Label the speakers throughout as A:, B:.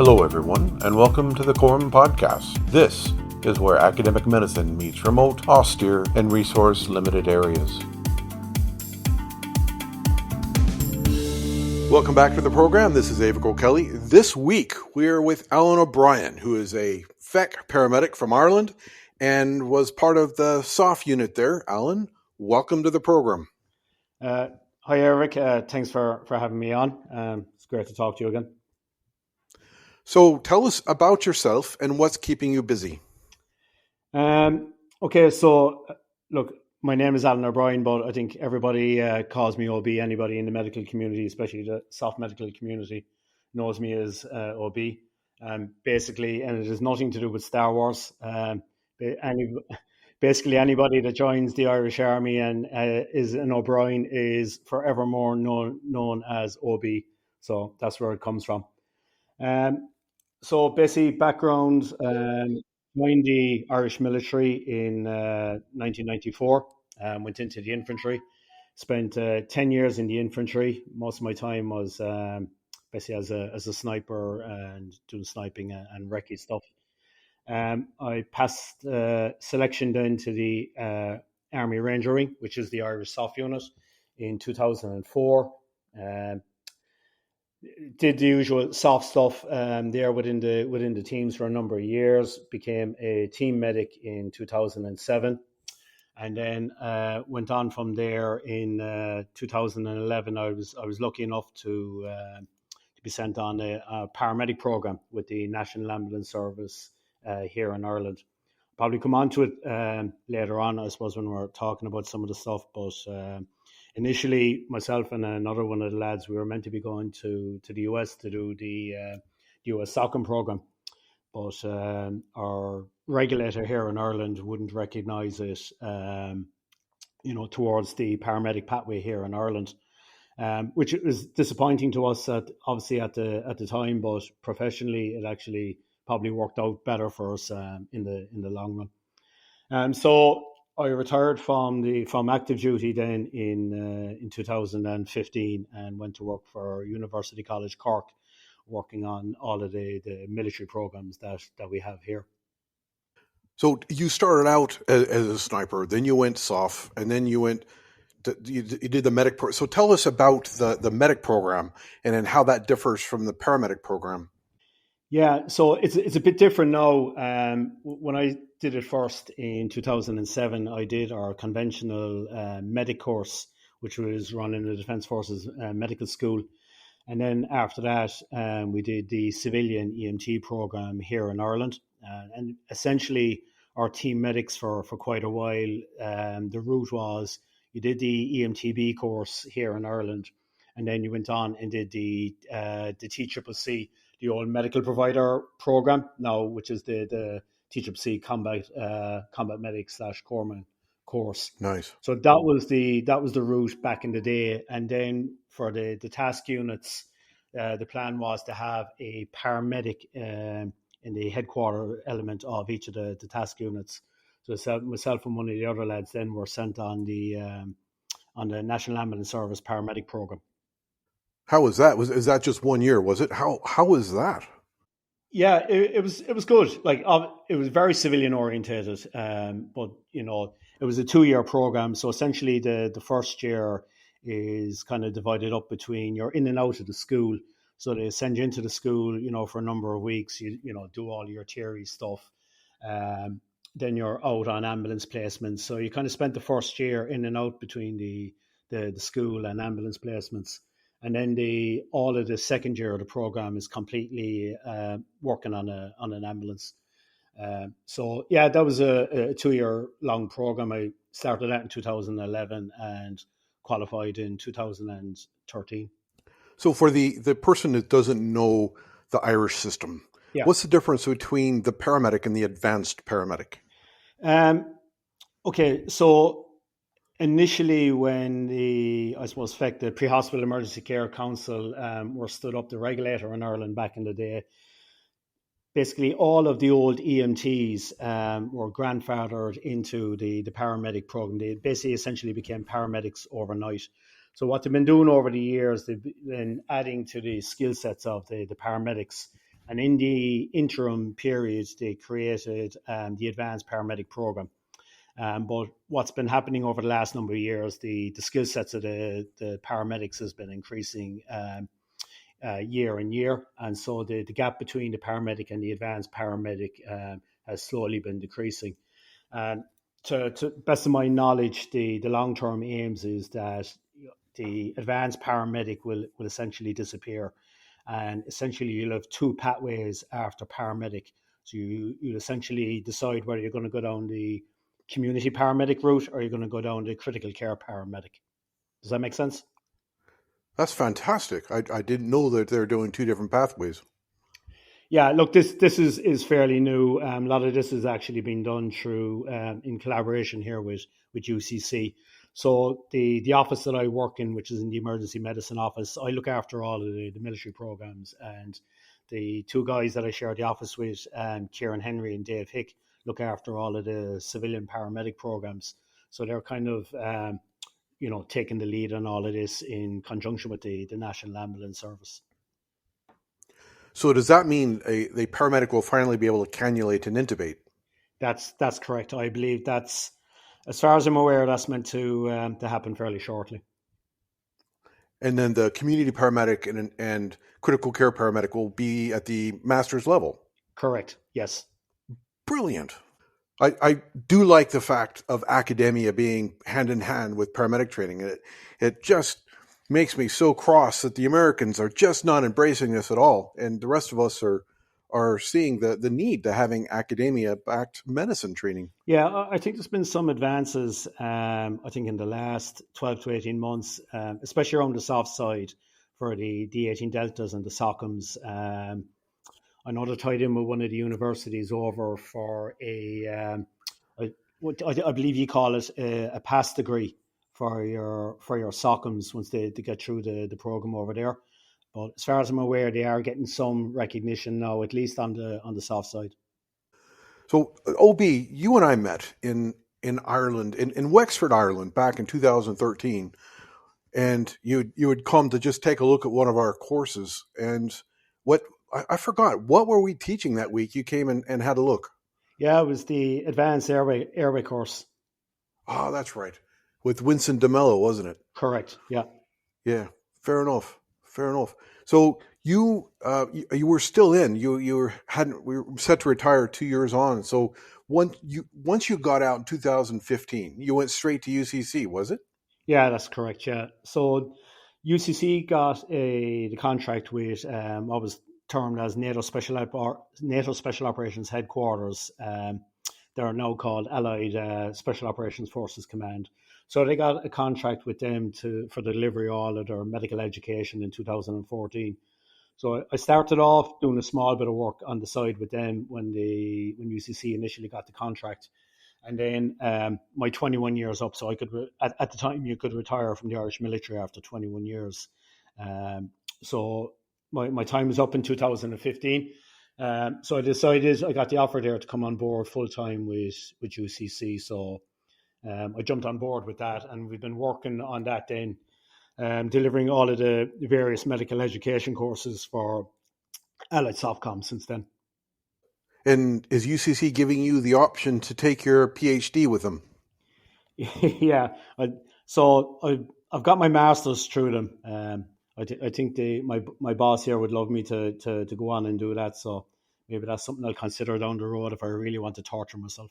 A: Hello, everyone, and welcome to the Quorum Podcast. This is where academic medicine meets remote, austere, and resource-limited areas. Welcome back to the program. This is Aebhric O'Kelly. This week, we're with Alan O'Brien, who is a FEC paramedic from Ireland and was part of the SOF unit there. Alan, welcome to the program.
B: Hi, Eric. Thanks for having me on. It's great to talk to you again.
A: So tell us about yourself and what's keeping you busy.
B: Okay, so look, my name is Alan O'Brien, but I think everybody calls me OB. Anybody in the medical community, especially the soft medical community, knows me as OB. Basically, and it has nothing to do with Star Wars. Basically, anybody that joins the Irish Army and is an O'Brien is forevermore known as OB. So that's where it comes from. So basically, background, joined the Irish military in 1994, went into the infantry, spent 10 years in the infantry. Most of my time was basically as a sniper and doing sniping and recce stuff. I passed selection then to the Army Ranger Wing, which is the Irish SOF unit, in 2004. Did the usual soft stuff there within the teams for a number of years. Became a team medic in 2007, and then went on from there. In 2011, I was lucky enough to be sent on a paramedic program with the National Ambulance Service here in Ireland. Probably come on to it later on, I suppose, when we're talking about some of the stuff, but. Initially, myself and another one of the lads, we were meant to be going to the US to do the NSOCCM program, but our regulator here in Ireland wouldn't recognise it, towards the paramedic pathway here in Ireland, which was disappointing to us, obviously at the time, but professionally, it actually probably worked out better for us in the long run. So I retired from active duty then in 2015 and went to work for University College Cork, working on all of the military programs that we have here.
A: So you started out as a sniper, then you went SOF, and then you did the medic. So tell us about the medic program and then how that differs from the paramedic program.
B: Yeah, so it's a bit different now. When I did it first in 2007, I did our conventional medic course, which was run in the Defence Forces Medical School. And then after that, we did the civilian EMT program here in Ireland. And essentially, our team medics for quite a while, the route was you did the EMTB course here in Ireland, and then you went on and did the TCCC, the old medical provider program now, which is the TCCC combat medic / corpsman course.
A: Nice.
B: So that was the route back in the day. And then for the task units, the plan was to have a paramedic in the headquarter element of each of the task units. So myself and one of the other lads then were sent on the National Ambulance Service paramedic program.
A: How was that? Is that just 1 year? Was it? How was that?
B: Yeah, it was good. Like it was very civilian orientated, but it was a 2-year program. So essentially, the first year is kind of divided up between you're in and out of the school. So they send you into the school, for a number of weeks. You do all your theory stuff. Then you're out on ambulance placements. So you kind of spent the first year in and out between the school and ambulance placements. And then all of the second year of the program is completely working on an ambulance. So yeah, that was a 2-year long program. I started that in 2011 and qualified in 2013.
A: So for the person that doesn't know the Irish system, yeah. What's the difference between the paramedic and the advanced paramedic?
B: Okay, so initially, when the FEC, the Pre-Hospital Emergency Care Council, were stood up, the regulator in Ireland back in the day, basically all of the old EMTs were grandfathered into the paramedic program. They basically essentially became paramedics overnight. So what they've been doing over the years, they've been adding to the skill sets of the paramedics And in the interim period, they created the Advanced Paramedic Program. But what's been happening over the last number of years, the skill sets of the paramedics has been increasing year on year. And so the gap between the paramedic and the advanced paramedic has slowly been decreasing. And to best of my knowledge, the long-term aims is that the advanced paramedic will essentially disappear. And essentially you'll have two pathways after paramedic. So you'll essentially decide whether you're going to go down the community paramedic route or you're going to go down the critical care paramedic. Does that make sense?
A: That's fantastic. I didn't know that they're doing two different pathways.
B: Yeah, look, this is fairly new. A lot of this has actually been done through in collaboration here with UCC. So the office that I work in, which is in the emergency medicine office, I look after all of the military programs, and the two guys that I share the office with, Kieran Henry and Dave Hick, look after all of the civilian paramedic programs. So they're kind of taking the lead on all of this in conjunction with the National Ambulance Service.
A: So does that mean the paramedic will finally be able to cannulate and intubate?
B: That's correct. I believe that's, as far as I'm aware, that's meant to happen fairly shortly.
A: And then the community paramedic and critical care paramedic will be at the master's level?
B: Correct, yes.
A: Brilliant. I do like the fact of academia being hand in hand with paramedic training. It just makes me so cross that the Americans are just not embracing this at all. And the rest of us are seeing the need to having academia-backed medicine training.
B: Yeah, I think there's been some advances, I think, in the last 12 to 18 months, especially around the soft side for the D18 deltas and the SOCMs. I know they're tied in with one of the universities over for I believe you call it a pass degree for your SOCMs once they get through the program over there. But as far as I'm aware, they are getting some recognition now, at least on the soft side.
A: So, OB, you and I met in Ireland, in Wexford, Ireland, back in 2013, and you had come to just take a look at one of our courses. And I forgot, what were we teaching that week? You came and had a look.
B: Yeah, it was the advanced airway course.
A: Oh, that's right, with Winston DeMello, wasn't it?
B: Correct. Yeah.
A: Yeah. Fair enough. So you were still in. We were set to retire 2 years on. So once you got out in 2015, you went straight to UCC, was it?
B: Yeah, that's correct. Yeah. So UCC got the contract with what was termed as NATO Special Operations Headquarters. They're now called Allied Special Operations Forces Command. So they got a contract with them for the delivery of all of their medical education in 2014. So I started off doing a small bit of work on the side with them when UCC initially got the contract. And then my 21 years up, so I could at the time you could retire from the Irish military after 21 years. So my time was up in 2015. So I decided, I got the offer there to come on board full time with UCC. So I jumped on board with that, and we've been working on that then, delivering all of the various medical education courses for Allied SOFCOM since then.
A: And is UCC giving you the option to take your PhD with them?
B: Yeah, I've got my master's through them. I think my boss here would love me to go on and do that. So maybe that's something I'll consider down the road if I really want to torture myself.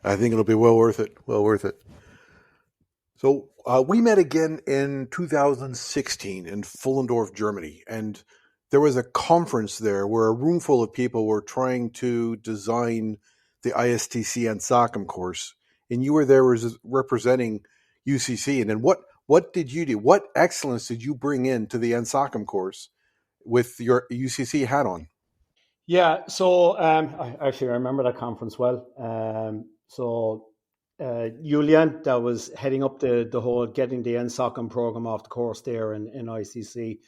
A: I think it'll be well worth it. So we met again in 2016 in Pfullendorf, Germany, and there was a conference there where a room full of people were trying to design the ISTC NSACM course, and you were there representing UCC. And then what did you do? What excellence did you bring into the NSACM course with your UCC hat on?
B: Yeah, so I remember that conference well. Julian, that was heading up the whole getting the NSOCM program off the course there in ICC.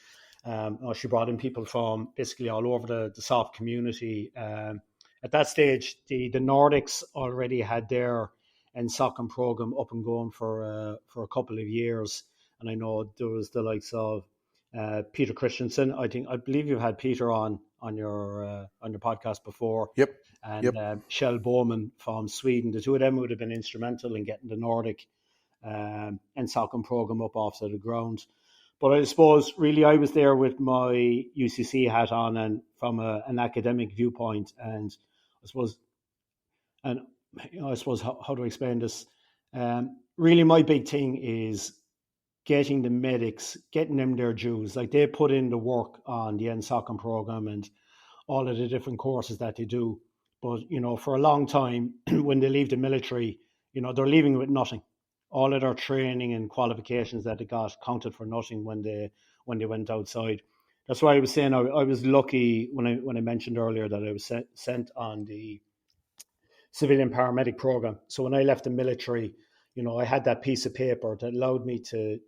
B: She brought in people from basically all over the soft community. At that stage, the Nordics already had their NSOCM program up and going for a couple of years, and I know there was the likes of Peter Christensen. I believe you've had Peter on your podcast before,
A: Yep.
B: and
A: Yep.
B: Kjell Bowman from Sweden. The two of them would have been instrumental in getting the Nordic NSOCM program up off the ground. But I suppose really I was there with my UCC hat on and from an academic viewpoint, and I suppose how do I explain this? Really, my big thing is getting the medics, getting them their dues. Like they put in the work on the NSOCM program and all of the different courses that they do. But, for a long time, when they leave the military, they're leaving with nothing. All of their training and qualifications that they got counted for nothing when they went outside. That's why I was saying I was lucky when I mentioned earlier that I was sent on the civilian paramedic program. So when I left the military, I had that piece of paper that allowed me to,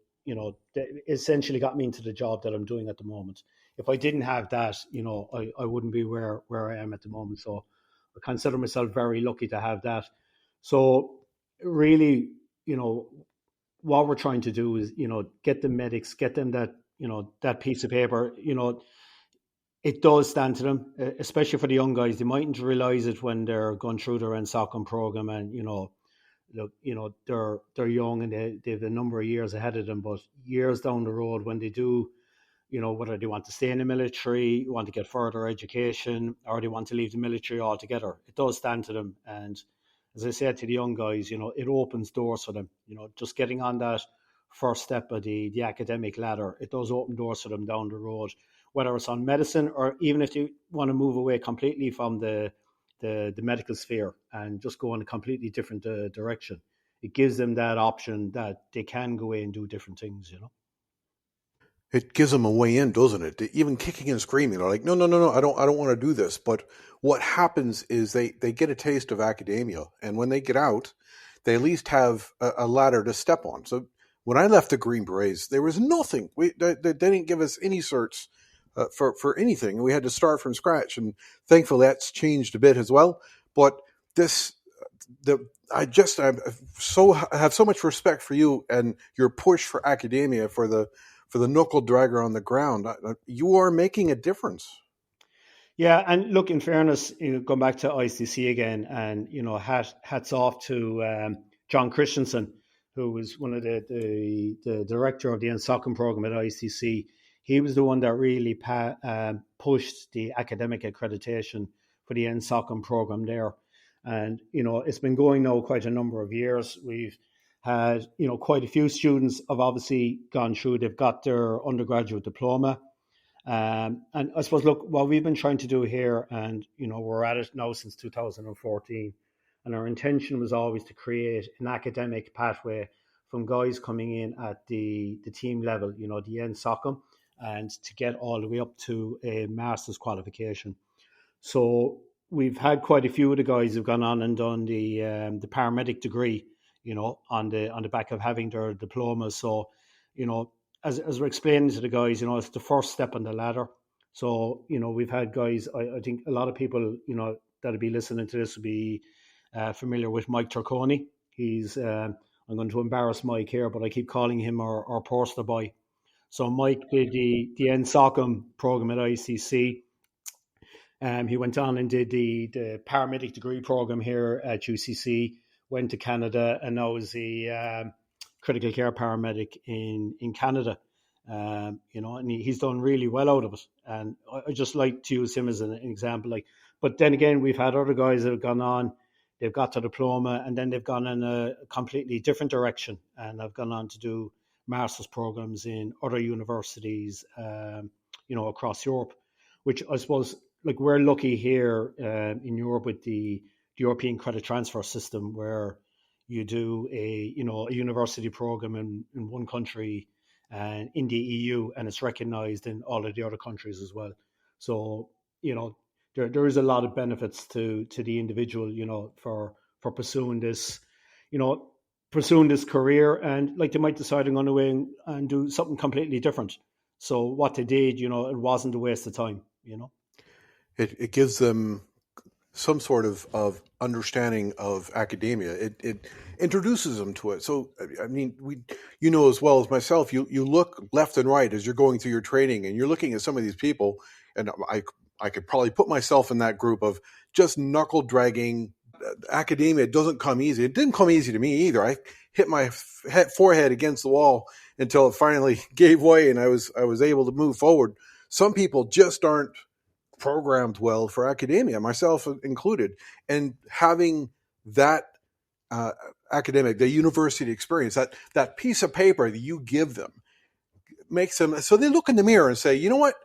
B: essentially got me into the job that I'm doing at the moment. If I didn't have that, I wouldn't be where I am at the moment. So I consider myself very lucky to have that. So really, what we're trying to do is, get the medics, get them that, that piece of paper, it does stand to them, especially for the young guys. They mightn't realize it when they're going through their NSOCM program, and they're young and they have a number of years ahead of them. But years down the road, when they do, whether they want to stay in the military, want to get further education, or they want to leave the military altogether, it does stand to them. And as I said to the young guys, it opens doors for them. Just getting on that first step of the academic ladder, it does open doors for them down the road, whether it's on medicine or even if you want to move away completely from the medical sphere and just go in a completely different direction. It gives them that option that they can go away and do different things,
A: It gives them a way in, doesn't it? Even kicking and screaming, they're like, no, I don't want to do this. But what happens is they get a taste of academia, and when they get out, they at least have a ladder to step on. So when I left the Green Berets, there was nothing. They didn't give us any certs for anything. We had to start from scratch, and thankfully that's changed a bit as well. But I have so much respect for you and your push for academia, for the knuckle dragger on the ground. You are making a difference.
B: Yeah, and look, in fairness, going back to ICC again, and hats off to John Christensen, who was one of the director of the NSOCM program at ICC. He was the one that really pushed the academic accreditation for the NSOCM program there, and it's been going now quite a number of years. We've had quite a few students have obviously gone through. They've got their undergraduate diploma. And I suppose, look, what we've been trying to do here, and we're at it now since 2014, and our intention was always to create an academic pathway from guys coming in at the team level, the NSOCM, and to get all the way up to a master's qualification. So we've had quite a few of the guys who've gone on and done the paramedic degree, on the back of having their diploma. So, as we're explaining to the guys, it's the first step on the ladder. So, we've had guys, I think a lot of people, that'll be listening to this will be familiar with Mike Turconi. He's, I'm going to embarrass Mike here, but I keep calling him our poster boy. So Mike did the NSOCM program at ICC. He went on and did the paramedic degree program here at UCC, went to Canada, and now is the critical care paramedic in Canada. And he's done really well out of it. And I just like to use him as an example. But then again, we've had other guys that have gone on, they've got their diploma, and then they've gone in a completely different direction, and have gone on to do master's programs in other universities, across Europe, which I suppose, we're lucky here in Europe with the European credit transfer system, where you do a university program in one country and in the EU, and it's recognized in all of the other countries as well. So, there is a lot of benefits to the individual, for pursuing this, career, and they might decide I'm going to go and do something completely different. So what they did, it wasn't a waste of time,
A: It gives them some sort of understanding of academia. It introduces them to it. So, I mean, you know as well as myself, you look left and right as you're going through your training, and you're looking at some of these people, and I could probably put myself in that group of just knuckle dragging. Academia doesn't come easy. It didn't come easy to me either. I hit my forehead against the wall until it finally gave way, and I was able to move forward. Some people just aren't programmed well for academia, myself included, and having that uh, academic, the university experience, that piece of paper that you give them, makes them so they look in the mirror and say, you know what,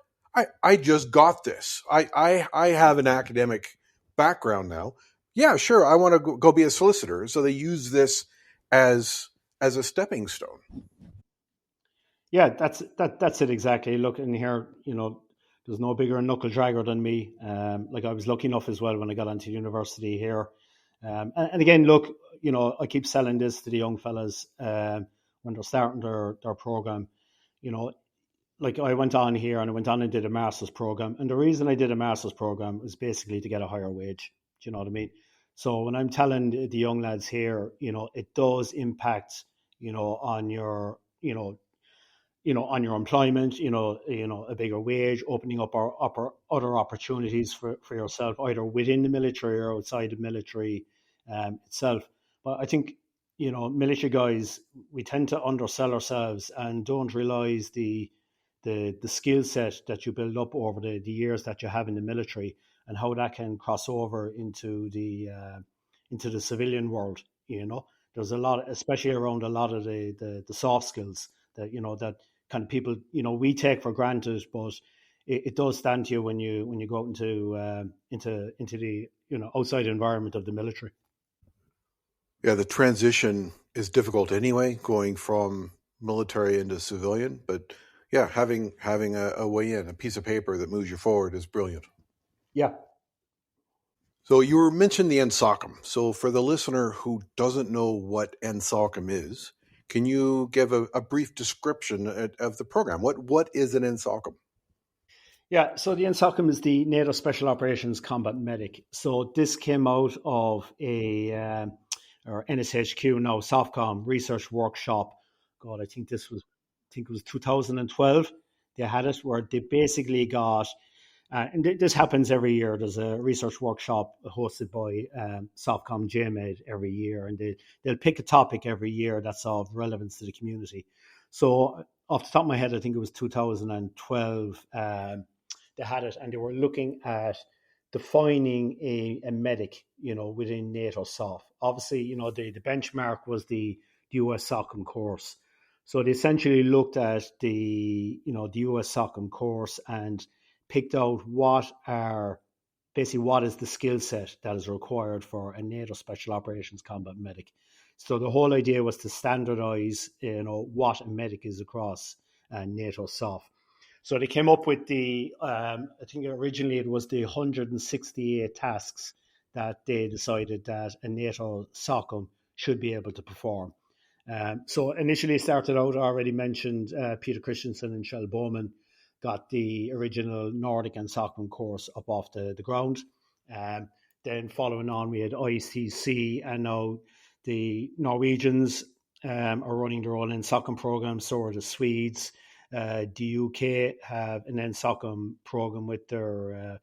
A: I just got this. I have an academic background now. Yeah, sure, I want to go be a solicitor. So they use this as a stepping stone.
B: Yeah, that's it exactly. Look in here, there's no bigger knuckle dragger than me. Like I was lucky enough as well when I got into university here. And again, look, I keep selling this to the young fellas when they're starting their program. You know, like I went on here and I went on and did a master's program. And the reason I did a master's program was basically to get a higher wage. Do you know what I mean? So when I'm telling the young lads here, it does impact, on your, on your employment, a bigger wage, opening up other opportunities for yourself, either within the military or outside the military itself. But I think, military guys, we tend to undersell ourselves and don't realize the skill set that you build up over the years that you have in the military and how that can cross over into the civilian world. There's a lot, especially around a lot of the soft skills that kind of people we take for granted, but it does stand to you when you go out into the outside environment of the military.
A: Yeah, the transition is difficult anyway, going from military into civilian. But yeah, having a way in, a piece of paper that moves you forward is brilliant.
B: Yeah.
A: So you were mentioning the NSOCM. So for the listener who doesn't know what NSOCM is, can you give a brief description of the program? What is an NSOCM?
B: Yeah, so the NSOCM is the NATO Special Operations Combat Medic. So this came out of or NSHQ now SOFCOM research workshop. God, I think it was 2012. They had it where they basically got, and this happens every year. There's a research workshop hosted by SOFCOM JMED every year, and they'll pick a topic every year that's of relevance to the community. So off the top of my head, I think it was 2012. They had it, and they were looking at defining a medic, within NATO SOF. Obviously, the benchmark was the US SOCM course. So they essentially looked at the US SOCM course and picked out what is the skill set that is required for a NATO Special Operations Combat Medic. So the whole idea was to standardize, what a medic is across NATO SOF. So they came up with I think originally it was the 168 tasks that they decided that a NATO SOCM should be able to perform. So initially started out, I already mentioned Peter Christensen and Shell Bowman got the original Nordic and SOCM course up off the ground. Then following on, we had ICC, and now the Norwegians are running their own NSOCM program, so are the Swedes. The UK have an NSOCM program with their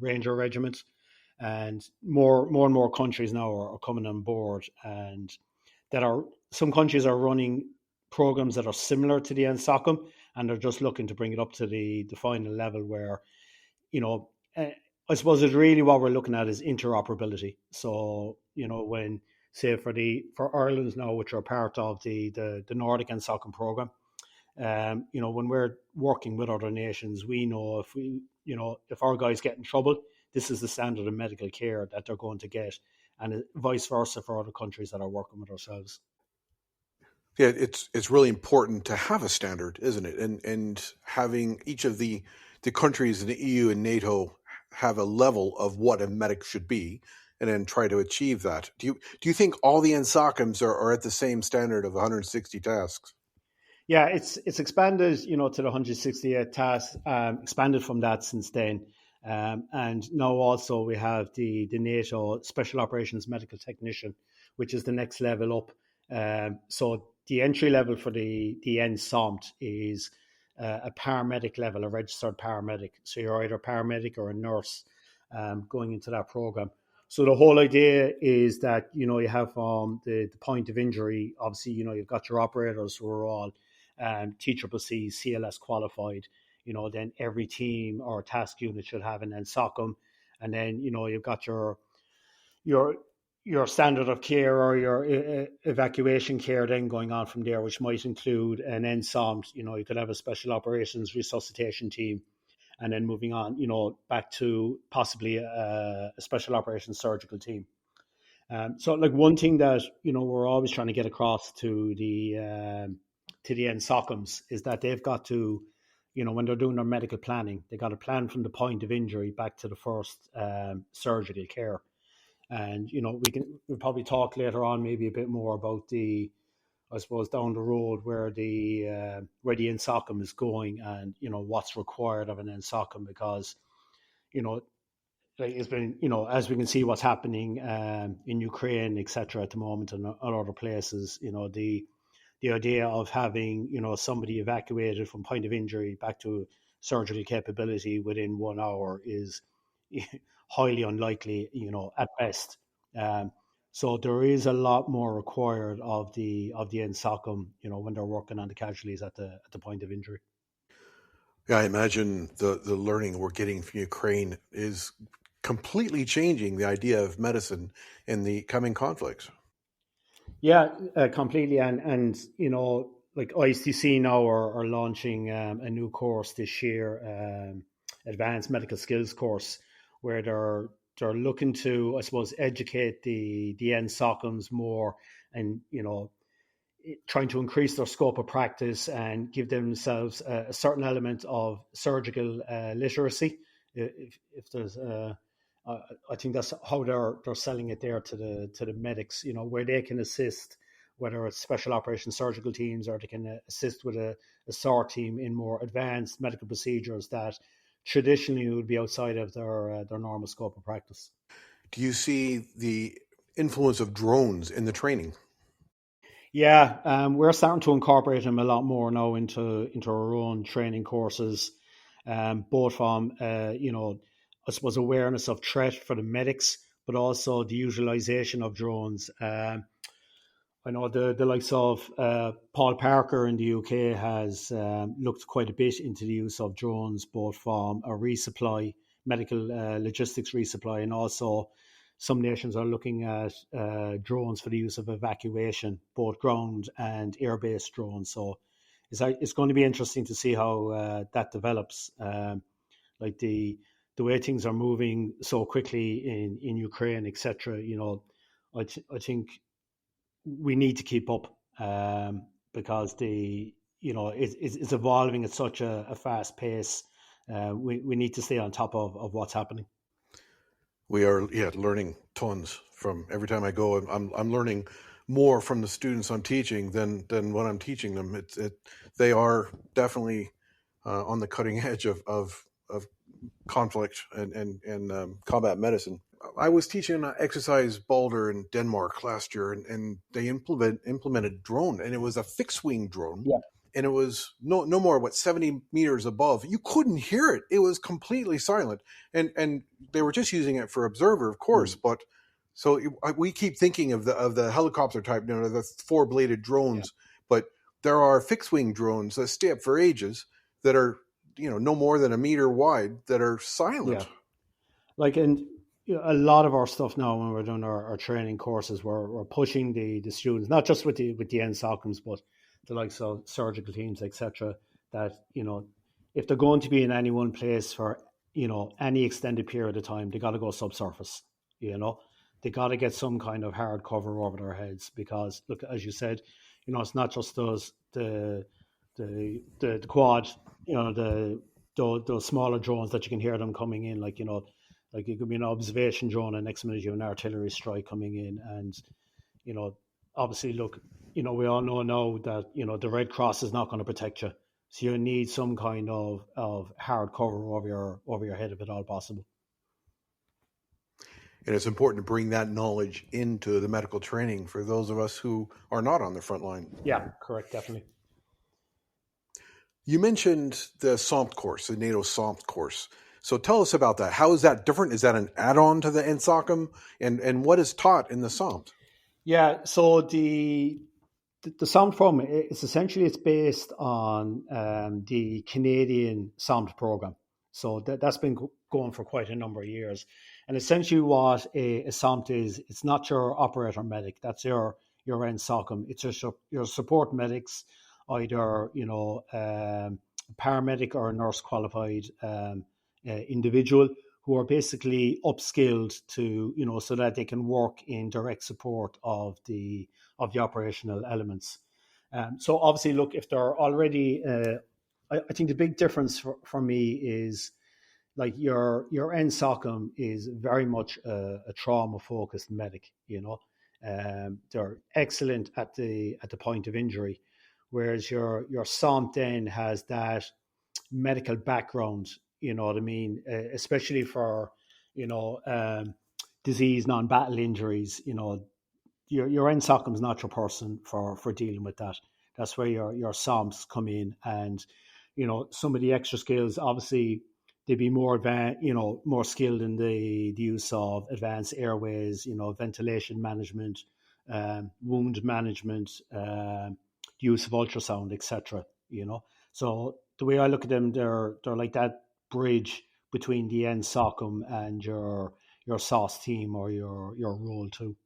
B: Ranger regiment, and more and more countries now are coming on board, and some countries are running programs that are similar to the NSOCM, and they're just looking to bring it up to the final level where, I suppose it's really what we're looking at is interoperability. So, when say for Ireland now, which are part of the Nordic NSOCM program, when we're working with other nations, we know if our guys get in trouble, this is the standard of medical care that they're going to get, and vice versa for other countries that are working with ourselves.
A: Yeah, it's really important to have a standard, isn't it? And having each of the countries in the EU and NATO have a level of what a medic should be, and then try to achieve that. Do you think all the NSOCMs are at the same standard of 160 tasks?
B: Yeah, it's expanded, to the 168 tasks, expanded from that since then. And now also we have the NATO Special Operations Medical Technician, which is the next level up. So the entry level for the NSOMT is a paramedic level, a registered paramedic. So you're either a paramedic or a nurse going into that program. So the whole idea is that, you have the point of injury. Obviously, you've got your operators who are all TCCC, CLS qualified. Then every team or task unit should have an NSOCM. And then, you've got your standard of care or your evacuation care then going on from there, which might include an NSOMT. You could have a special operations resuscitation team, and then moving on, back to possibly a special operations surgical team. So like one thing that, we're always trying to get across to the NSOCMs is that they've got to, when they're doing their medical planning, they got to plan from the point of injury back to the first surgical care. And, we'll probably talk later on maybe a bit more about I suppose down the road where the NSOCM is going, and what's required of an NSOCM, because like it's been, as we can see what's happening in Ukraine, etc. at the moment, and other places, the idea of having somebody evacuated from point of injury back to surgical capability within 1 hour is highly unlikely, at best. So there is a lot more required of the NSOCM, when they're working on the casualties at the point of injury.
A: Yeah, I imagine the learning we're getting from Ukraine is completely changing the idea of medicine in the coming conflicts.
B: Yeah, completely. And like ICC now are launching a new course this year, advanced medical skills course, where they're looking to, I suppose, educate the NSOCMs more, and trying to increase their scope of practice and give themselves a certain element of surgical literacy. If there's I think that's how they're selling it there to the medics, where they can assist, whether it's special operations surgical teams, or they can assist with a SOR team in more advanced medical procedures that traditionally would be outside of their normal scope of practice.
A: Do you see the influence of drones in the training?
B: Yeah, we're starting to incorporate them a lot more now into our own training courses, both from I suppose awareness of threat for the medics, but also the utilization of drones. I know the likes of Paul Parker in the UK has looked quite a bit into the use of drones, both from a resupply, medical logistics resupply, and also some nations are looking at drones for the use of evacuation, both ground and air-based drones. So it's going to be interesting to see how that develops. Like the way things are moving so quickly in Ukraine, etc. I think we need to keep up, because it's evolving at such a fast pace. We need to stay on top of what's happening.
A: We are learning tons from every time I go. I'm learning more from the students I'm teaching than what I'm teaching them. They are definitely on the cutting edge of conflict and combat medicine. I was teaching an exercise Balder in Denmark last year, and they implemented drone, and it was a fixed wing drone.
B: Yeah.
A: And it was no more, 70 meters above. You couldn't hear it. It was completely silent. And they were just using it for observer, of course. But so we keep thinking of the helicopter type, the 4-bladed drones. Yeah. But there are fixed wing drones that stay up for ages that are, no more than a meter wide, that are silent.
B: Yeah. Like, and a lot of our stuff now, when we're doing our training courses, we're pushing the students, not just with the NSOCMs, but the likes of surgical teams, etc., that if they're going to be in any one place for any extended period of time, they got to go subsurface. They got to get some kind of hard cover over their heads, because look, as you said, it's not just those the quad, those smaller drones that you can hear them coming in, like it could be an observation drone, and next minute you have an artillery strike coming in, and obviously, look, we all know now that the Red Cross is not going to protect you. So you need some kind of hard cover over your head if at all possible.
A: And it's important to bring that knowledge into the medical training for those of us who are not on the front line.
B: Yeah, correct, definitely.
A: You mentioned the SOMT course, the NATO SOMT course. So tell us about that. How is that different? Is that an add-on to the NSOCM? And what is taught in the SOMT?
B: Yeah, so the SOMT program is essentially it's based on the Canadian SOMT program. So that's been going for quite a number of years. And essentially what a SOMT is, it's not your operator medic, that's your NSOCM. It's your support medics, either, paramedic or nurse qualified individual who are basically upskilled to, so that they can work in direct support of the operational elements. So obviously, look, if they're already, I think the big difference for me is like your NSOCM is very much a trauma focused medic. They're excellent at the point of injury, whereas your SOMT then has that medical background. You know what I mean, especially for disease non-battle injuries. Your NSOCM is not your person for dealing with that. That's where your SOMs come in, and some of the extra skills. Obviously, they'd be more advanced, more skilled in the use of advanced airways, ventilation management, wound management, use of ultrasound, etc. So the way I look at them, they're like that bridge between the NSOCM and your SOS team or your role too.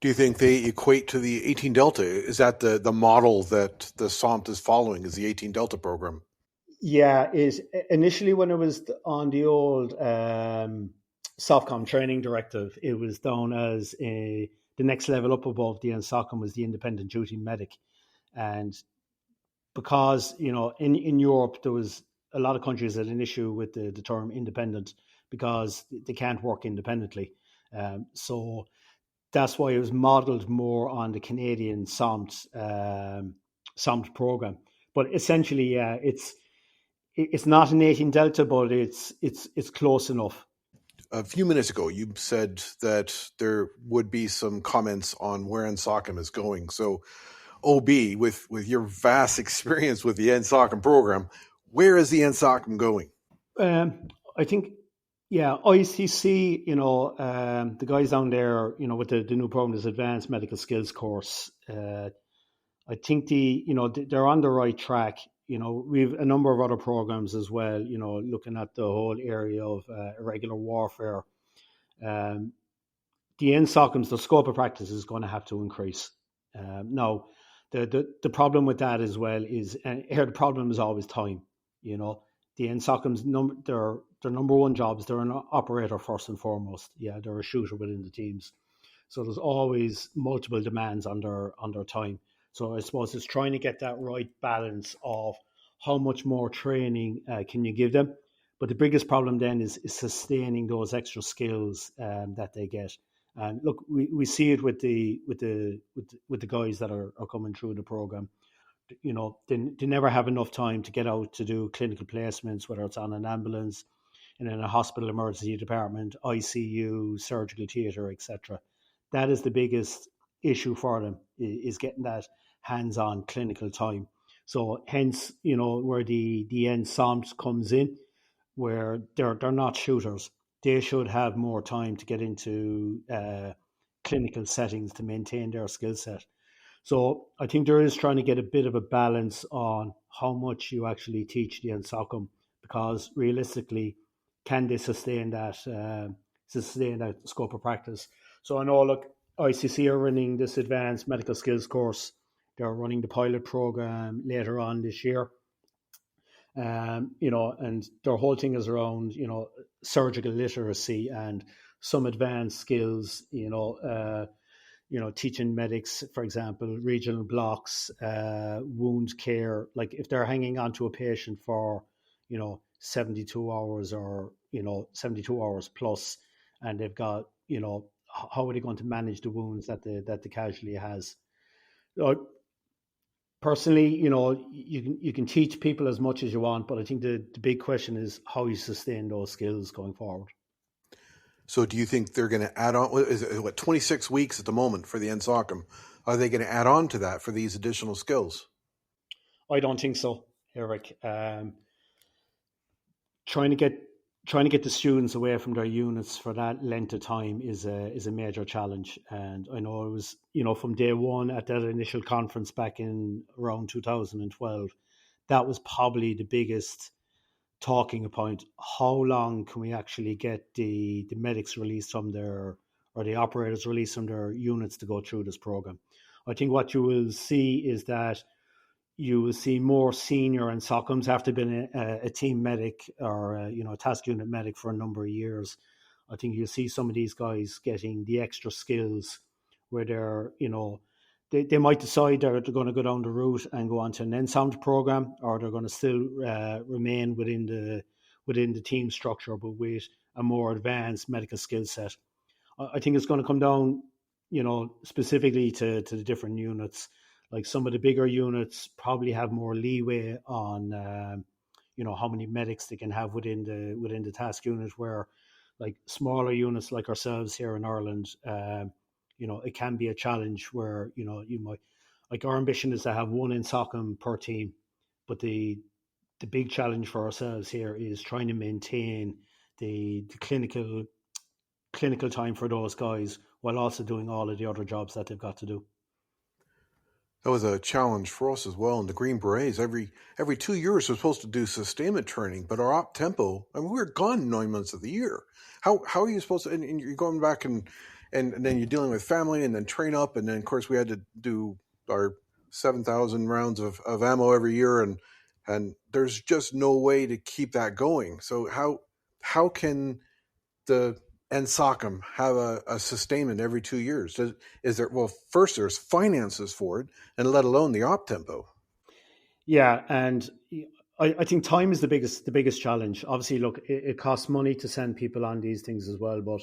A: Do you think they equate to the 18 Delta? Is that the model that the SOMT is following, is the 18 Delta program?
B: Yeah, is initially when it was on the old SOFCOM training directive, it was known as the next level up above the NSOCM was the independent duty medic. And because, in Europe, there was a lot of countries that had an issue with the term independent because they can't work independently. So that's why it was modeled more on the Canadian SOMT program. But essentially, yeah, it's not an 18 Delta, but it's close enough.
A: A few minutes ago, you said that there would be some comments on where NSOCM is going. So, OB, with your vast experience with the NSOCM program, where is the NSOCM going?
B: I think, yeah, ICC, the guys down there, with the new program, this Advanced Medical Skills course, I think they're on the right track. We've a number of other programs as well, looking at the whole area of irregular warfare. The NSOCMs, the scope of practice is going to have to increase. Now, the problem with that as well is, and here the problem is always time. The NSOCMs, their number one jobs, they're an operator first and foremost. Yeah, they're a shooter within the teams. So there's always multiple demands on their time. So I suppose it's trying to get that right balance of how much more training can you give them. But the biggest problem then is sustaining those extra skills that they get. And look, we see it with the guys that are coming through the program. They never have enough time to get out to do clinical placements, whether it's on an ambulance, in a hospital emergency department, ICU, surgical theatre, etc. That is the biggest issue for them, is getting that hands-on clinical time. So hence, where the NSOMT comes in, where they're not shooters. They should have more time to get into clinical settings to maintain their skill set. So I think there is trying to get a bit of a balance on how much you actually teach the NSOCM, because realistically, can they sustain that scope of practice? So I know, look, ICC are running this advanced medical skills course. They're running the pilot program later on this year. And their whole thing is around, surgical literacy and some advanced skills, teaching medics, for example, regional blocks, wound care. Like if they're hanging on to a patient for, 72 hours or, 72 hours plus, and they've got, how are they going to manage the wounds that the casualty has? personally, you can teach people as much as you want, but I think the big question is how you sustain those skills going forward.
A: So do you think they're going to add on? Is it 26 weeks at the moment for the NSOCM? Are they going to add on to that for these additional skills?
B: I don't think so, Eric. Trying to get trying to get the students away from their units for that length of time is a major challenge. And I know it was, from day one at that initial conference back in around 2012, that was probably the biggest talking point. How long can we actually get the medics released from their, or the operators released from their units to go through this program? I think what you will see is that you will see more senior NSOCMs after being a team medic or a task unit medic for a number of years. I think you'll see some of these guys getting the extra skills where they might decide they're going to go down the route and go on to an NSOMT program, or they're going to still remain within the team structure, but with a more advanced medical skill set. I think it's going to come down, specifically to the different units. Like some of the bigger units probably have more leeway on, how many medics they can have within the task unit. Where, like smaller units like ourselves here in Ireland, it can be a challenge where you might, like, our ambition is to have one in SOCM per team, but the big challenge for ourselves here is trying to maintain the clinical time for those guys while also doing all of the other jobs that they've got to do.
A: That was a challenge for us as well. And the Green Berets, every 2 years, we're supposed to do sustainment training, but our op tempo, I mean, we're gone 9 months of the year. How are you supposed to? And you're going back and then you're dealing with family, and then train up, and then of course we had to do our 7,000 rounds of ammo every year, and there's just no way to keep that going. So how can the NSOCM have a sustainment every 2 years? Is there, well, first there's finances for it, and let alone the op tempo.
B: Yeah, and I think time is the biggest challenge. Obviously, look, it costs money to send people on these things as well, but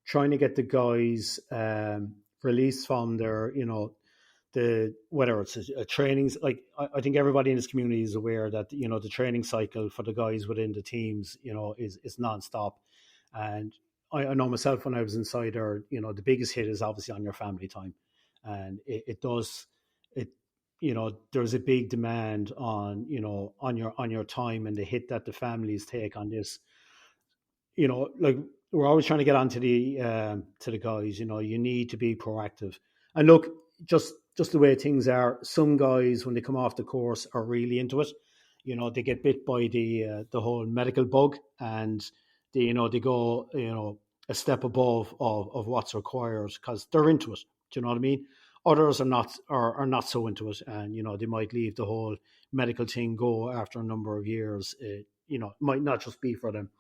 B: trying to get the guys released from their, whether it's a trainings, like I think everybody in this community is aware that the training cycle for the guys within the teams, is non-stop. And I know myself, when I was inside there, the biggest hit is obviously on your family time, and it does it. There's a big demand on your time, and the hit that the families take on this. Like, we're always trying to get on to the guys. You need to be proactive. And look, just the way things are, some guys when they come off the course are really into it. They get bit by the whole medical bug, and they go a step above of what's required because they're into it. Do you know what I mean? Others are not so into it, and they might leave the whole medical thing go after a number of years. It might not just be for them.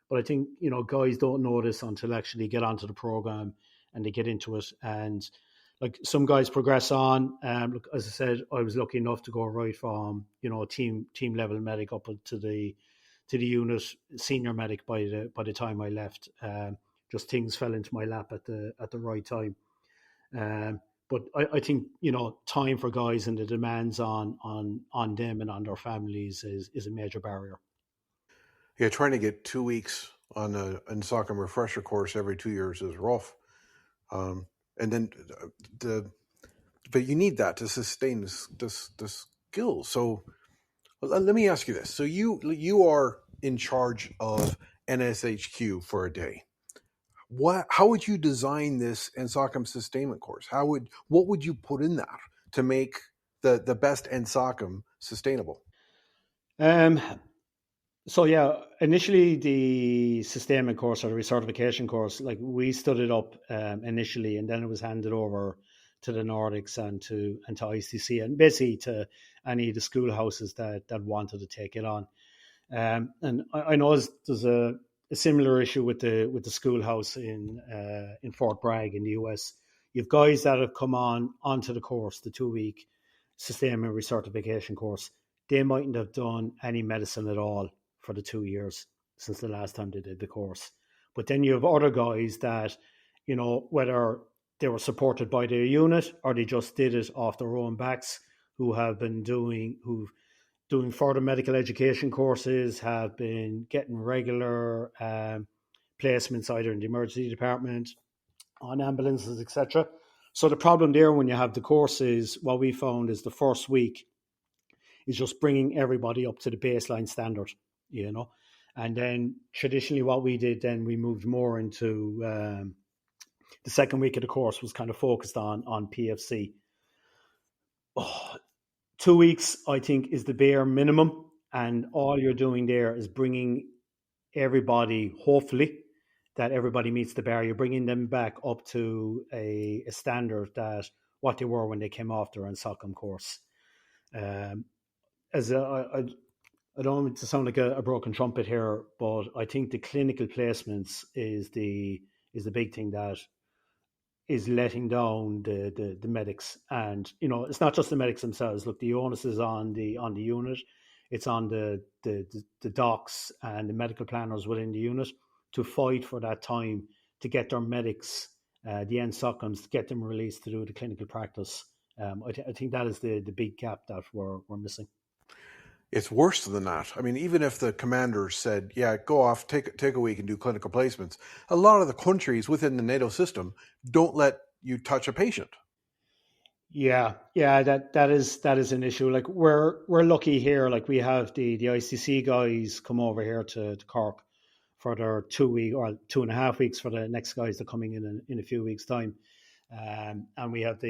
B: But I think guys don't know this until they actually get onto the program and they get into it. And like, some guys progress on. Look, as I said, I was lucky enough to go right from team level medic up to the unit senior medic by the time I left. Just things fell into my lap at the right time. But I think time for guys and the demands on them and on their families is a major barrier.
A: Yeah, trying to get 2 weeks on a NSOCM refresher course every 2 years is rough. And then but you need that to sustain this skill. So let me ask you this: so you are in charge of NSHQ for a day. How would you design this NSOCM sustainment course? What would you put in that to make the best NSOCM sustainable?
B: So yeah, initially the sustainment course or the recertification course, like, we stood it up initially, and then it was handed over to the Nordics and to ICC, and basically to any of the schoolhouses that wanted to take it on. And I know there's a similar issue with the schoolhouse in Fort Bragg in the US. You've guys that have come onto the course, the 2-week sustainment recertification course. They mightn't have done any medicine at all for the 2 years since the last time they did the course. But then you have other guys that, whether they were supported by their unit or they just did it off their own backs, who have been doing further medical education courses, have been getting regular placements either in the emergency department, on ambulances, etc. So the problem there when you have the courses, what we found is the first week is just bringing everybody up to the baseline standard, And then traditionally what we did then, we moved more into the second week of the course was kind of focused on PFC. 2 weeks, I think, is the bare minimum. And all you're doing there is bringing everybody, hopefully, that everybody meets the bar. You're bringing them back up to a standard that what they were when they came off their NSOCM course. I don't want to sound like a broken trumpet here, but I think the clinical placements is the big thing that is letting down the medics. And it's not just the medics themselves. Look, the onus is on the unit. It's on the docs and the medical planners within the unit to fight for that time to get their medics, the NSOCMs, to get them released to do the clinical practice. I think that is the big gap that we're missing.
A: It's worse than that. I mean, even if the commanders said, yeah, go off, take a week and do clinical placements, a lot of the countries within the NATO system don't let you touch a patient.
B: Yeah, that is an issue. Like we're lucky here. Like we have the ICC guys come over here to Cork for their 2 week or 2.5 weeks for the next guys that are coming in a few weeks' time, and we have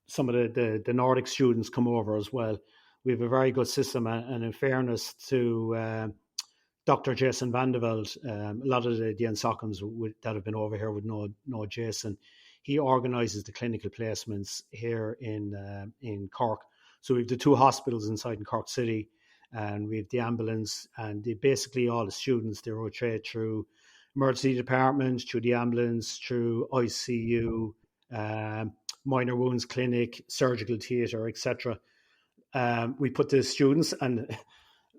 B: some of the Nordic students come over as well. We have a very good system, and in fairness to Dr. Jason Vandeveld, a lot of the NSOCMs that have been over here would know Jason. He organises the clinical placements here in Cork. So we have the 2 hospitals inside in Cork City, and we have the ambulance, and basically all the students, they rotate through emergency department, through the ambulance, through ICU, minor wounds clinic, surgical theatre, etc. We put the students, and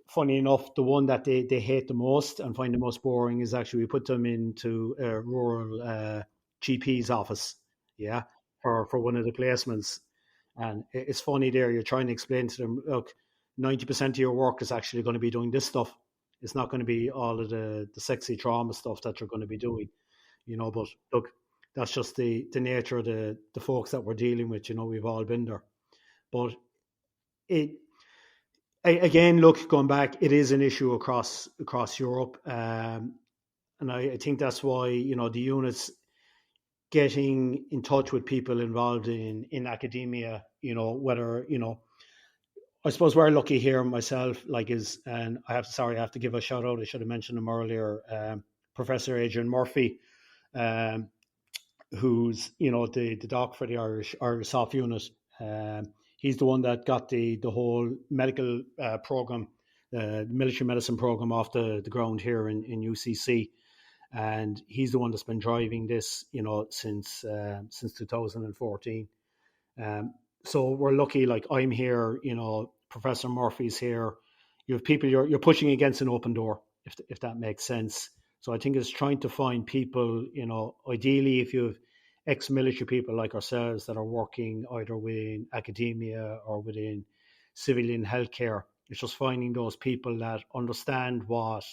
B: funny enough, the one that they hate the most and find the most boring is actually we put them into a rural GP's office, for one of the placements. And it's funny there, you're trying to explain to them, look, 90% of your work is actually going to be doing this stuff. It's not going to be all of the sexy trauma stuff that you're going to be doing, but look, that's just the nature of the folks that we're dealing with. We've all been there. But again, look, going back, it is an issue across Europe. And I think that's why, the units getting in touch with people involved in academia, whether, I suppose we're lucky here myself, and I have to give a shout out. I should have mentioned him earlier. Professor Adrian Murphy, who's, the doc for the Irish SOF unit. He's the one that got the whole medical program, the military medicine program off the ground here in UCC. And he's the one that's been driving this, since 2014. So we're lucky, like I'm here, Professor Murphy's here. You have people, you're pushing against an open door, if that makes sense. So I think it's trying to find people, ideally if you have ex-military people like ourselves that are working either within academia or within civilian healthcare, it's just finding those people that understand what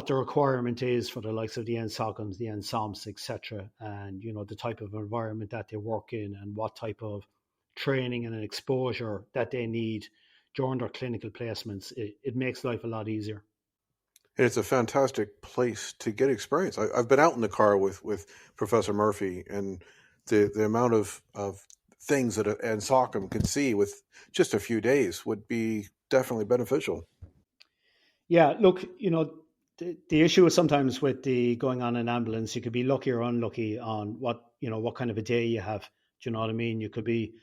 B: the requirement is for the likes of the NSOCMs, the NSOMTs, etc., and the type of environment that they work in and what type of training and exposure that they need during their clinical placements. It makes life a lot easier.
A: And it's a fantastic place to get experience. I've been out in the car with Professor Murphy, and the amount of things that an NSOCM can see with just a few days would be definitely beneficial.
B: Yeah, look, the issue is sometimes with the going on an ambulance, you could be lucky or unlucky on what kind of a day you have. Do you know what I mean? You could be,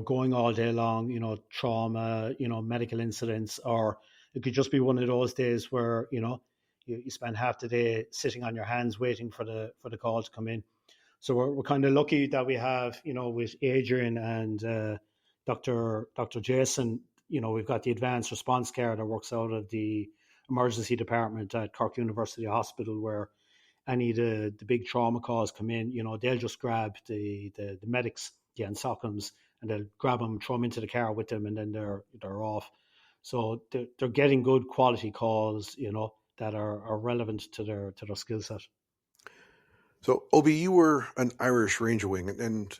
B: going all day long, trauma, medical incidents, or it could just be one of those days where, you spend half the day sitting on your hands waiting for the call to come in. So we're kind of lucky that we have, with Adrian and Dr. Jason, we've got the advanced response care that works out of the emergency department at Cork University Hospital, where any of the big trauma calls come in, they'll just grab the medics, the NSOCMs, and they'll grab them, throw them into the car with them, and then they're off. So they're getting good quality calls, that are relevant to their skill set.
A: So, Obi, you were an Irish Ranger Wing, and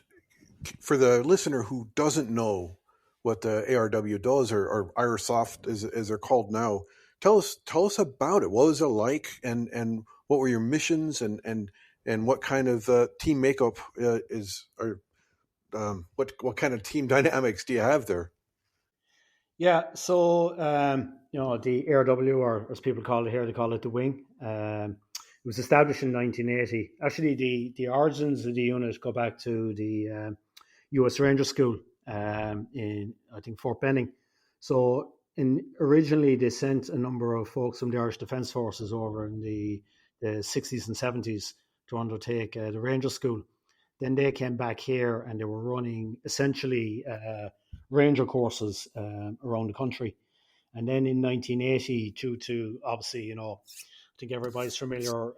A: for the listener who doesn't know what the ARW does, or Irish SOF as they're called now, tell us about it. What was it like, and what were your missions, and what kind of team makeup what kind of team dynamics do you have there?
B: Yeah, so the ARW, or as people call it here, they call it the Wing. It was established in 1980. Actually, the origins of the unit go back to the U.S. Ranger School in, I think, Fort Benning. So originally they sent a number of folks from the Irish Defence Forces over in the 60s and 70s to undertake the Ranger School. Then they came back here and they were running essentially Ranger courses around the country. And then in 1980, due to obviously, I think everybody's familiar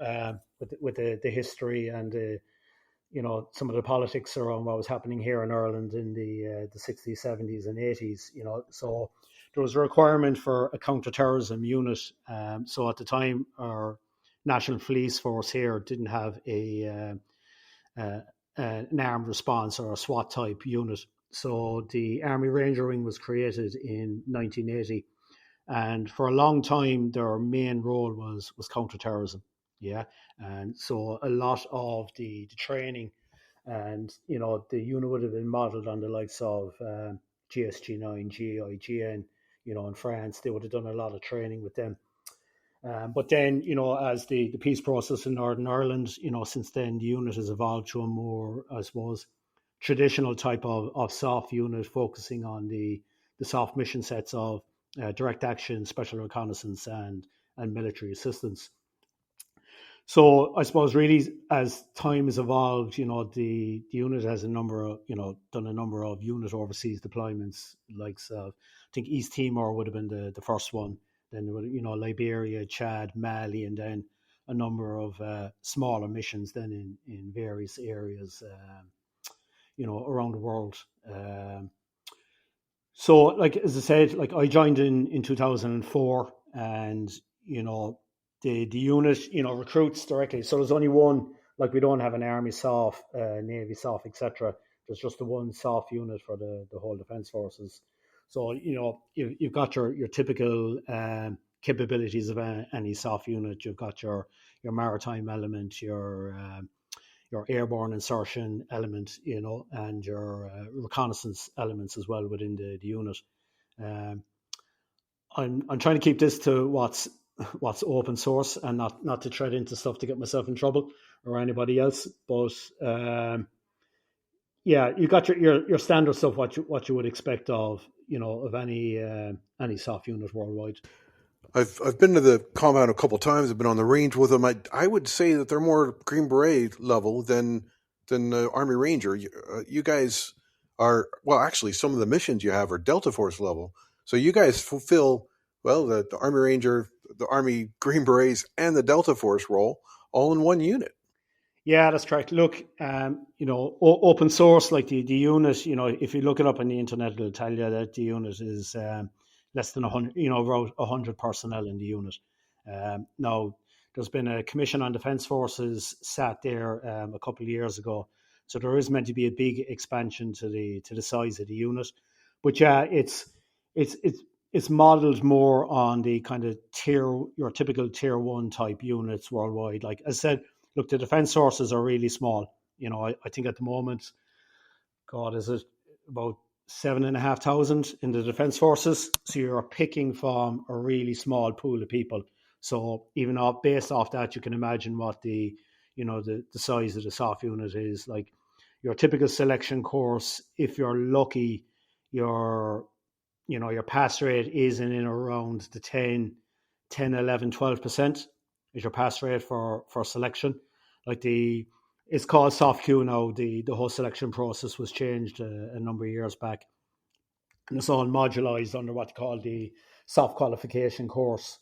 B: with the history and some of the politics around what was happening here in Ireland in the 60s, 70s, and 80s. So there was a requirement for a counter-terrorism unit. So at the time, our National Police Force here didn't have an armed response or a SWAT type unit. So the Army Ranger Wing was created in 1980, and for a long time their main role was counterterrorism. Yeah, and so a lot of the training, and the unit would have been modelled on the likes of GSG9, GIGN. In France, they would have done a lot of training with them. But then, as the peace process in Northern Ireland, since then the unit has evolved to a more, I suppose, traditional type of SOF unit, focusing on the SOF mission sets of direct action, special reconnaissance, and military assistance. So I suppose really as time has evolved, the unit has done a number of unit overseas deployments, like I think East Timor would have been the first one. Then Liberia, Chad, Mali, and then a number of smaller missions then in various areas, around the world. So, like as I said, like I joined in 2004, and the unit recruits directly. So there's only one. Like we don't have an Army SOF, Navy SOF, etc. There's just the one SOF unit for the whole Defence Forces. So you've got your typical capabilities of any SOF unit. You've got your maritime element, your airborne insertion element, and your reconnaissance elements as well within the unit. I'm trying to keep this to what's open source, and not to tread into stuff to get myself in trouble or anybody else. But yeah, you got your standard stuff, what you would expect of any SOF unit worldwide.
A: I've been to the compound a couple of times. I've been on the range with them. I would say that they're more Green Beret level than the Army Ranger. You guys are, well, actually, some of the missions you have are Delta Force level. So you guys fulfill, well, the Army Ranger, the Army Green Berets, and the Delta Force role all in one unit.
B: Yeah, that's correct. Look, open source, like the unit, if you look it up on the internet, it'll tell you that the unit is less than 100, about 100 personnel in the unit. Now, there's been a commission on Defence Forces sat there a couple of years ago, so there is meant to be a big expansion to the size of the unit. But yeah, it's modelled more on the kind of your typical tier 1 type units worldwide. Like I said, look, the Defence Forces are really small. I think at the moment, God, is it about 7,500 in the Defence Forces? So you're picking from a really small pool of people. So even based off that, you can imagine what the size of the SOF unit is. Like your typical selection course, if you're lucky, your pass rate is in and around the 10, 11, 12% is your pass rate for selection. Like it's called SOFQ now. The whole selection process was changed a number of years back, and it's all modularized under what they call the SOF qualification course,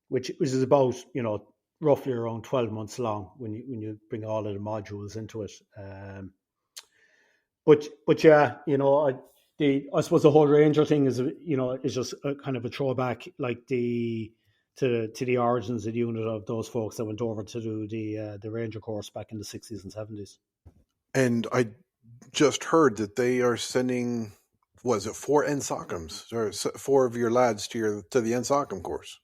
B: which is about roughly around 12 months long when you bring all of the modules into it. But yeah, I suppose the whole Ranger thing is just a kind of a throwback, like to the origins of the unit of those folks that went over to do the Ranger course back in the 60s and 70s.
A: And I just heard that they are sending, was it 4 NSOCMs or 4 of your lads to the NSOCM course?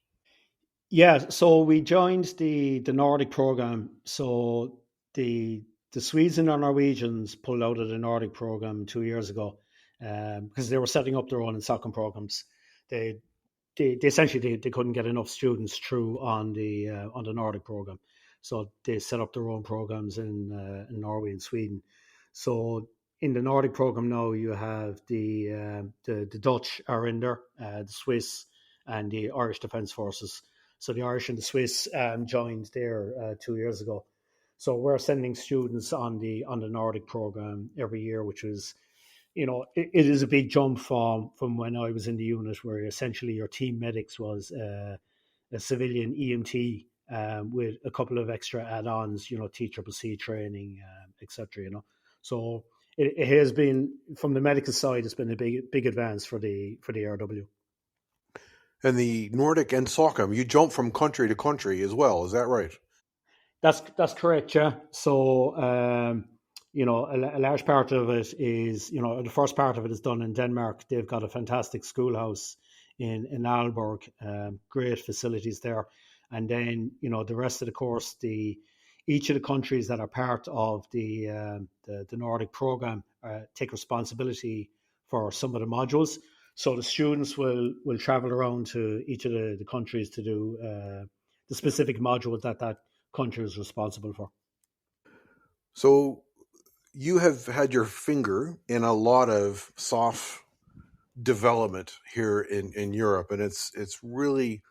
B: Yeah, so we joined the Nordic program. So the Swedes and the Norwegians pulled out of the Nordic program 2 years ago because they were setting up their own NSOCM programs. They they essentially they couldn't get enough students through on the Nordic program, so they set up their own programs in Norway and Sweden. So in the Nordic program now, you have the Dutch are in there, the Swiss and the Irish Defence Forces. So the Irish and the Swiss joined there 2 years ago. So we're sending students on the Nordic program every year, which is it is a big jump from when I was in the unit, where essentially your team medics was a civilian EMT with a couple of extra add-ons, TCCC training, etc. So it has been, from the medical side, it's been a big advance for the RW.
A: And the Nordic NSOCM, you jump from country to country as well. Is that right?
B: That's correct, yeah. So a large part of it is, the first part of it is done in Denmark. They've got a fantastic schoolhouse in Aalborg, great facilities there. And then, the rest of the course, each of the countries that are part of the Nordic program take responsibility for some of the modules. So the students will travel around to each of the countries to do the specific module that country is responsible for.
A: So you have had your finger in a lot of SOF development here in Europe, and it's really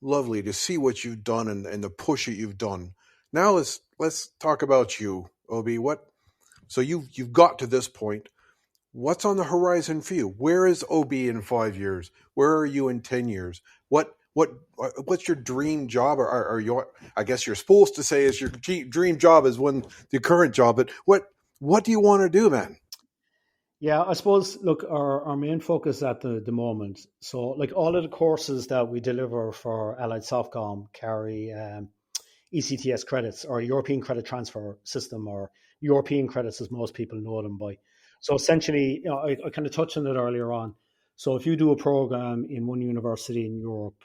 A: lovely to see what you've done and the push that you've done. Now let's talk about you, Obi. So you've got to this point. What's on the horizon for you? Where is Obi in 5 years? Where are you in 10 years? What's your dream job? Or are you? I guess you're supposed to say is your dream job is the current job. But what do you want to do, man?
B: Yeah, I suppose, look, our main focus at the moment, so like all of the courses that we deliver for Allied Softcom carry ECTS credits, or European Credit Transfer System, or European credits as most people know them by. So essentially, I kind of touched on it earlier on. So if you do a program in one university in Europe,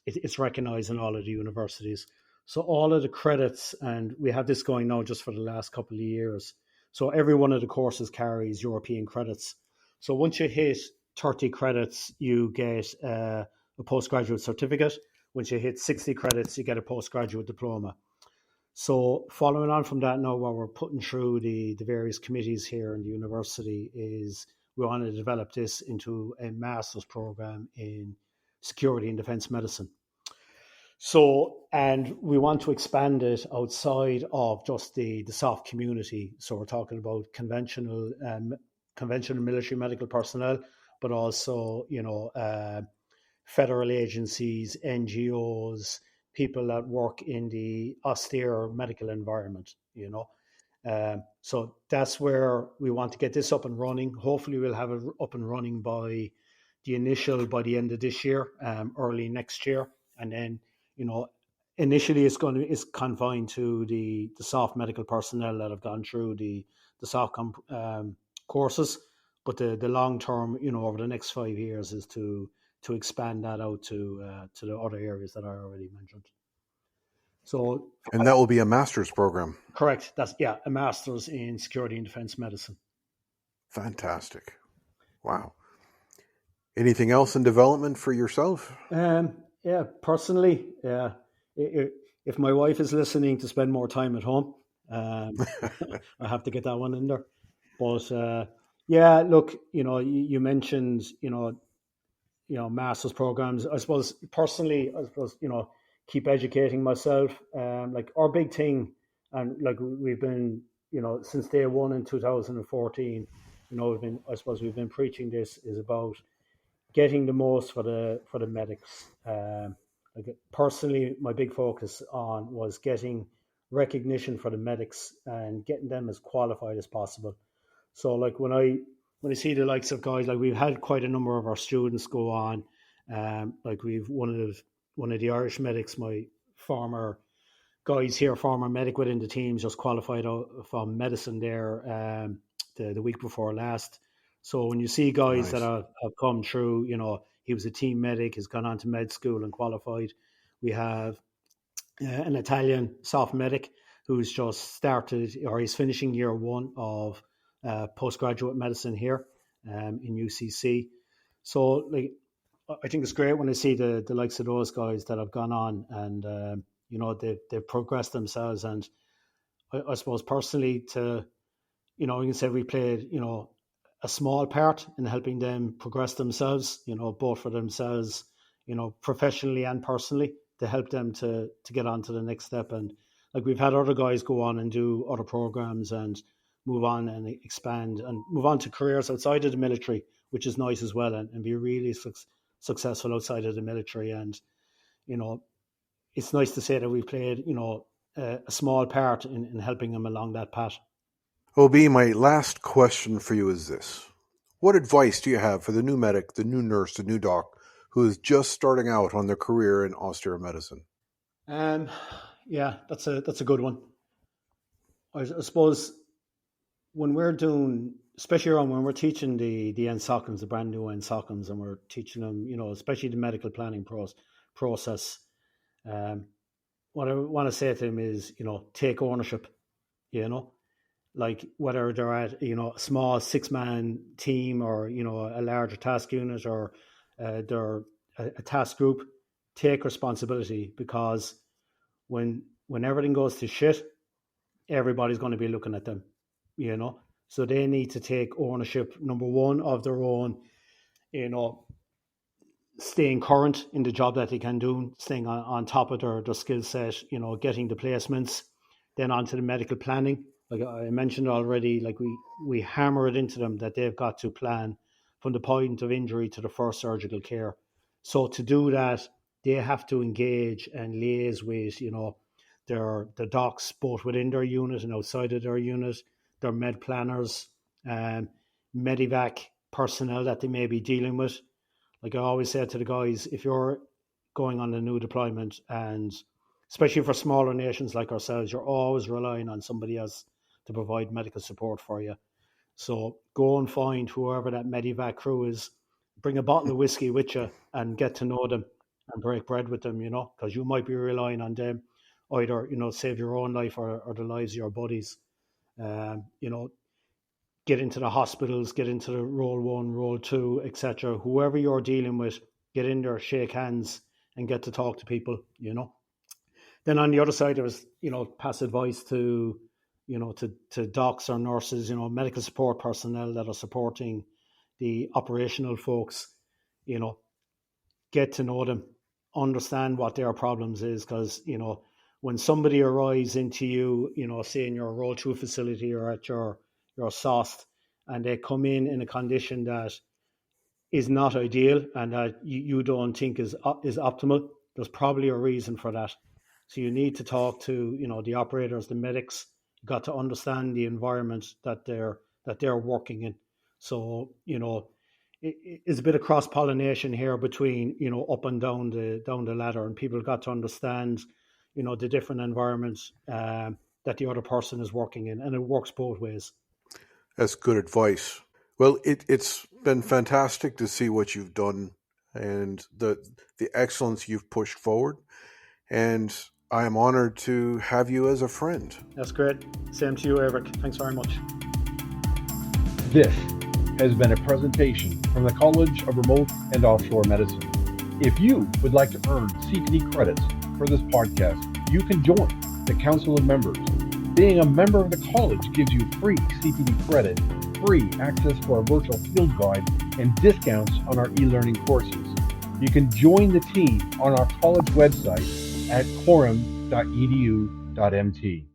B: it's recognized in all of the universities. So all of the credits, and we have this going now just for the last couple of years. So every one of the courses carries European credits. So once you hit 30 credits, you get a postgraduate certificate. Once you hit 60 credits, you get a postgraduate diploma. So following on from that now, what we're putting through the various committees here in the university is we want to develop this into a master's program in security and defence medicine. So, and we want to expand it outside of just the SOF community. So we're talking about conventional military medical personnel, but also, federal agencies, NGOs, people that work in the austere medical environment, So that's where we want to get this up and running. Hopefully we'll have it up and running by the end of this year, early next year. And then, initially it's confined to the SOF medical personnel that have gone through the SOF courses. But the long term, over the next 5 years, is to expand that out to the other areas that I already mentioned. So,
A: and that will be a master's program.
B: Correct. That's a master's in security and defense medicine.
A: Fantastic! Wow. Anything else in development for yourself?
B: Personally, if my wife is listening, to spend more time at home, I have to get that one in there. But look, you mentioned, master's programs. I suppose personally, keep educating myself. Like our big thing, and like we've been, since day one in 2014, we've been preaching this, is about getting the most for the medics. Like personally, my big focus was getting recognition for the medics and getting them as qualified as possible. So like when I see the likes of guys, like we've had quite a number of our students go on, like we've one of the Irish medics, my former guys here, former medic within the teams, just qualified out from medicine there the week before last. So when you see guys that
A: Nice.
B: have come through, he was a team medic, has gone on to med school and qualified. We have an Italian SOF medic who's just started, or he's finishing year one of postgraduate medicine here in UCC. So like, I think it's great when I see the likes of those guys that have gone on and they've progressed themselves. And I suppose personally, you can say we played a small part in helping them progress themselves. Both for themselves, professionally and personally, to help them to get on to the next step. And like we've had other guys go on and do other programs and move on and expand and move on to careers outside of the military, which is nice as well, and be really successful outside of the military. And it's nice to say that we played a small part in helping them along that path.
A: OB, my last question for you is this. What advice do you have for the new medic, the new nurse, the new doc who is just starting out on their career in austere medicine?
B: Yeah, that's a good one. I suppose when we're doing, especially when we're teaching the NSOCMs, the brand new NSOCMs, and we're teaching them, especially the medical planning process, what I want to say to them is, take ownership, like whether they're at, a small 6-man team or, a larger task unit or they're a task group, take responsibility, because when everything goes to shit, everybody's going to be looking at them, So they need to take ownership, number one, of their own, staying current in the job that they can do, staying on top of their skill set, getting the placements, then onto the medical planning. Like I mentioned already, like we hammer it into them that they've got to plan from the point of injury to the first surgical care. So to do that, they have to engage and liaise with, the docs, both within their unit and outside of their unit, their med planners, medivac personnel that they may be dealing with. Like I always say to the guys, if you're going on a new deployment, and especially for smaller nations like ourselves, you're always relying on somebody else to provide medical support for you. So go and find whoever that medivac crew is, bring a bottle of whiskey with you and get to know them and break bread with them, because you might be relying on them either, save your own life or the lives of your buddies. Get into the hospitals, get into the role 1, role 2, etc. Whoever you're dealing with, get in there, shake hands and get to talk to people, Then on the other side, there was, pass advice to docs or nurses, medical support personnel that are supporting the operational folks, get to know them, understand what their problems is, because, when somebody arrives into you, say in your role 2 facility or at your SOST, and they come in a condition that is not ideal and that you don't think is optimal, there's probably a reason for that. So you need to talk to, the operators, the medics. You got to understand the environment that they're working in. So, it's a bit of cross-pollination here between, up and down the ladder, and people got to understand, the different environments that the other person is working in, and it works both ways.
A: That's good advice. Well, it's been fantastic to see what you've done and the excellence you've pushed forward. And I am honored to have you as a friend.
B: That's great. Same to you, Aebhric. Thanks very much.
C: This has been a presentation from the College of Remote and Offshore Medicine. If you would like to earn CPD credits for this podcast, you can join the Council of Members. Being a member of the college gives you free CPD credit, free access to our virtual field guide, and discounts on our e-learning courses. You can join the team on our college website at quorum.edu.mt.